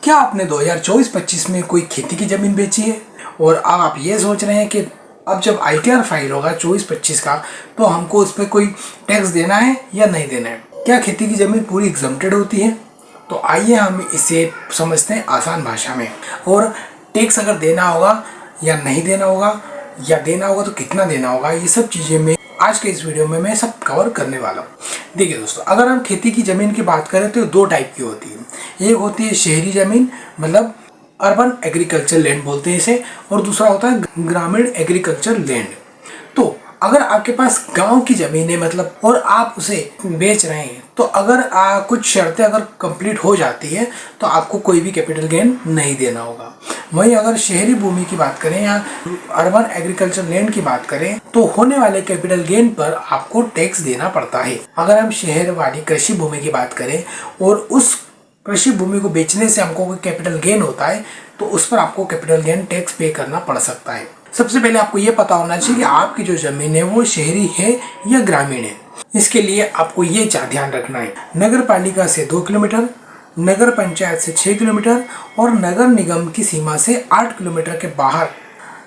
क्या आपने 2024-25 में कोई खेती की ज़मीन बेची है और अब आप ये सोच रहे हैं कि अब जब ITR फाइल होगा 24-25 का तो हमको उस पर कोई टैक्स देना है या नहीं देना है? क्या खेती की ज़मीन पूरी एग्जम्प्टेड होती है? तो आइए हम इसे समझते हैं आसान भाषा में। और टैक्स अगर देना होगा या नहीं देना होगा, या देना होगा तो कितना देना होगा, ये सब चीज़ें मैं आज के इस वीडियो में मैं सब कवर करने वाला हूँ। देखिए दोस्तों, अगर हम खेती की ज़मीन की बात करें तो दो टाइप की होती है। एक होती है शहरी ज़मीन, मतलब अर्बन एग्रीकल्चर लैंड बोलते हैं इसे, और दूसरा होता है ग्रामीण एग्रीकल्चर लैंड। तो अगर आपके पास गांव की ज़मीन है मतलब, और आप उसे बेच रहे हैं, तो अगर कुछ शर्तें अगर कंप्लीट हो जाती है तो आपको कोई भी कैपिटल गेन नहीं देना होगा। वहीं अगर शहरी भूमि की बात करें या अर्बन एग्रीकल्चर लैंड की बात करें तो होने वाले कैपिटल गेन पर आपको टैक्स देना पड़ता है। अगर हम शहर वाली कृषि भूमि की बात करें और उस कृषि भूमि को बेचने से हमको कोई कैपिटल गेन होता है तो उस पर आपको कैपिटल गेन टैक्स पे करना पड़ सकता है। सबसे पहले आपको ये पता होना चाहिए कि आपकी जो जमीन है वो शहरी है या ग्रामीण है। इसके लिए आपको ये ध्यान रखना है, नगर पालिका से 2 किलोमीटर, नगर पंचायत से 6 किलोमीटर और नगर निगम की सीमा से 8 किलोमीटर के बाहर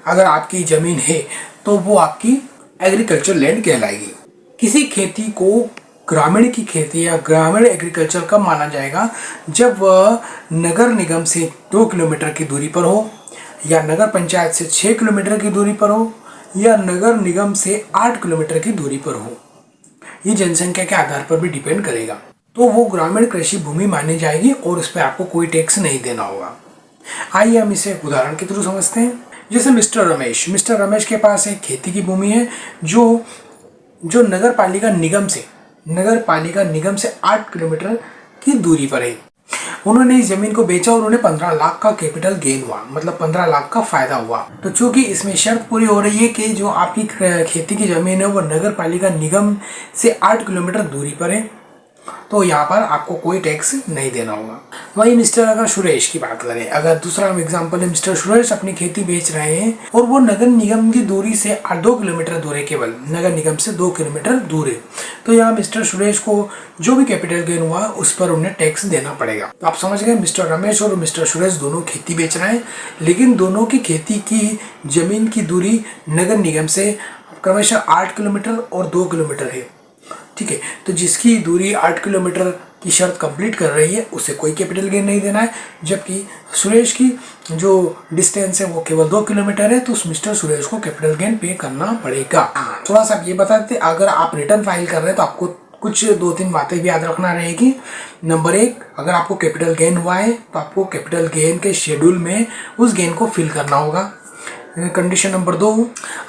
अगर आपकी जमीन है तो वो आपकी एग्रीकल्चर लैंड कहलाएगी। किसी खेती को ग्रामीण की खेती या ग्रामीण एग्रीकल्चर कब माना जाएगा? जब वह नगर निगम से 2 किलोमीटर की दूरी पर हो, या नगर पंचायत से 6 किलोमीटर की दूरी पर हो, या नगर निगम से 8 किलोमीटर की दूरी पर हो। ये जनसंख्या के आधार पर भी डिपेंड करेगा, तो वो ग्रामीण कृषि भूमि मानी जाएगी और उस पर आपको कोई टैक्स नहीं देना होगा। आइए हम इसे उदाहरण के थ्रू समझते हैं। जैसे मिस्टर रमेश के पास एक खेती की भूमि है जो नगर पालिका निगम से 8 किलोमीटर की दूरी पर है। उन्होंने इस जमीन को बेचा और उन्हें 15 लाख का कैपिटल गेन हुआ, मतलब 15 लाख का फायदा हुआ। तो चूंकि इसमें शर्त पूरी हो रही है कि जो आपकी खेती की जमीन है वो नगर पालिका निगम से 8 किलोमीटर दूरी पर है, तो यहाँ पर आपको कोई टैक्स नहीं देना होगा। वहीं अगर सुरेश की बात करें, अगर दूसरा एग्जांपल है, मिस्टर सुरेश अपनी खेती बेच रहे हैं और वो नगर निगम की दूरी से 2 किलोमीटर दूर है, केवल नगर निगम से 2 किलोमीटर दूर है, तो यहाँ मिस्टर सुरेश को जो भी कैपिटल गेन हुआ उस पर उन्हें टैक्स देना पड़ेगा। तो आप समझ गए, मिस्टर रमेश और मिस्टर सुरेश दोनों खेती बेच रहे हैं, लेकिन दोनों की खेती की जमीन की दूरी नगर निगम से क्रमशः 8 किलोमीटर और 2 किलोमीटर है। ठीक है, तो जिसकी दूरी 8 किलोमीटर की शर्त कंप्लीट कर रही है उसे कोई कैपिटल गेन नहीं देना है, जबकि सुरेश की जो डिस्टेंस है वो केवल 2 किलोमीटर है, तो उस मिस्टर सुरेश को कैपिटल गेन पे करना पड़ेगा। थोड़ा सा ये बता देते, अगर आप रिटर्न फाइल कर रहे हैं तो आपको कुछ 2-3 बातें भी याद रखना रहेगी। नंबर 1, अगर आपको कैपिटल गेन हुआ है तो आपको कैपिटल गेन के शेड्यूल में उस गेन को फिल करना होगा। कंडीशन नंबर 2,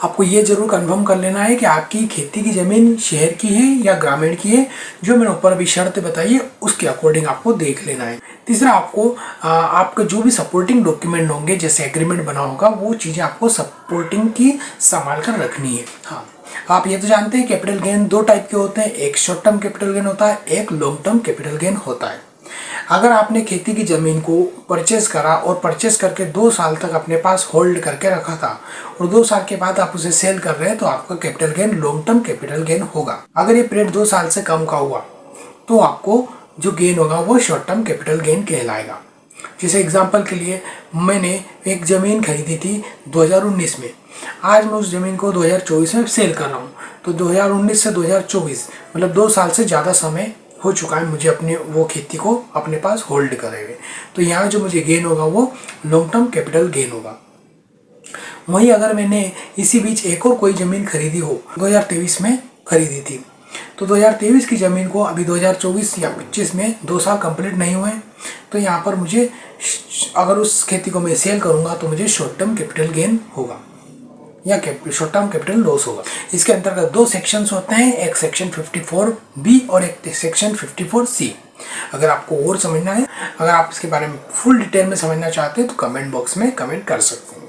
आपको ये जरूर कंफर्म कर लेना है कि आपकी खेती की ज़मीन शहर की है या ग्रामीण की है। जो मैंने ऊपर अभी शर्त बताई है उसके अकॉर्डिंग आपको देख लेना है। तीसरा, आपको आपके जो भी सपोर्टिंग डॉक्यूमेंट होंगे, जैसे एग्रीमेंट बना होगा, वो चीज़ें आपको सपोर्टिंग की संभाल कर रखनी है। हाँ, आप ये तो जानते हैं कैपिटल गेन 2 टाइप के होते हैं, एक शॉर्ट टर्म कैपिटल गेन होता है, एक लॉन्ग टर्म कैपिटल गेन होता है। अगर आपने खेती की ज़मीन को परचेस करा और परचेस करके 2 साल तक अपने पास होल्ड करके रखा था और 2 साल के बाद आप उसे सेल कर रहे हैं, तो आपका capital gain long term capital gain होगा। अगर ये पीरियड 2 साल से कम का हुआ तो आपको जो गेन होगा वो शॉर्ट टर्म कैपिटल गेन कहलाएगा। जैसे एग्जाम्पल के लिए, मैंने एक ज़मीन खरीदी थी 2019 में, आज मैं उस ज़मीन को 2024 में सेल कर रहा हूँ, तो 2019 से 2024 मतलब 2 साल से ज़्यादा समय हो चुका है मुझे अपने वो खेती को अपने पास होल्ड करे हुए। तो यहाँ जो मुझे गेन होगा वो लॉन्ग टर्म कैपिटल गेन होगा। वहीं अगर मैंने इसी बीच एक और कोई ज़मीन खरीदी हो, 2023 में खरीदी थी, तो 2023 की ज़मीन को अभी 2024 या 25 में 2 साल कंप्लीट नहीं हुए, तो यहाँ पर मुझे अगर उस खेती को मैं सेल करूँगा तो मुझे शॉर्ट टर्म कैपिटल गेन होगा या शॉर्ट टर्म कैपिटल लॉस होगा। इसके अंतर्गत 2 सेक्शंस होते हैं, एक सेक्शन 54B और एक सेक्शन 54C। अगर आपको और समझना है, अगर आप इसके बारे में फुल डिटेल में समझना चाहते हैं तो कमेंट बॉक्स में कमेंट कर सकते हैं।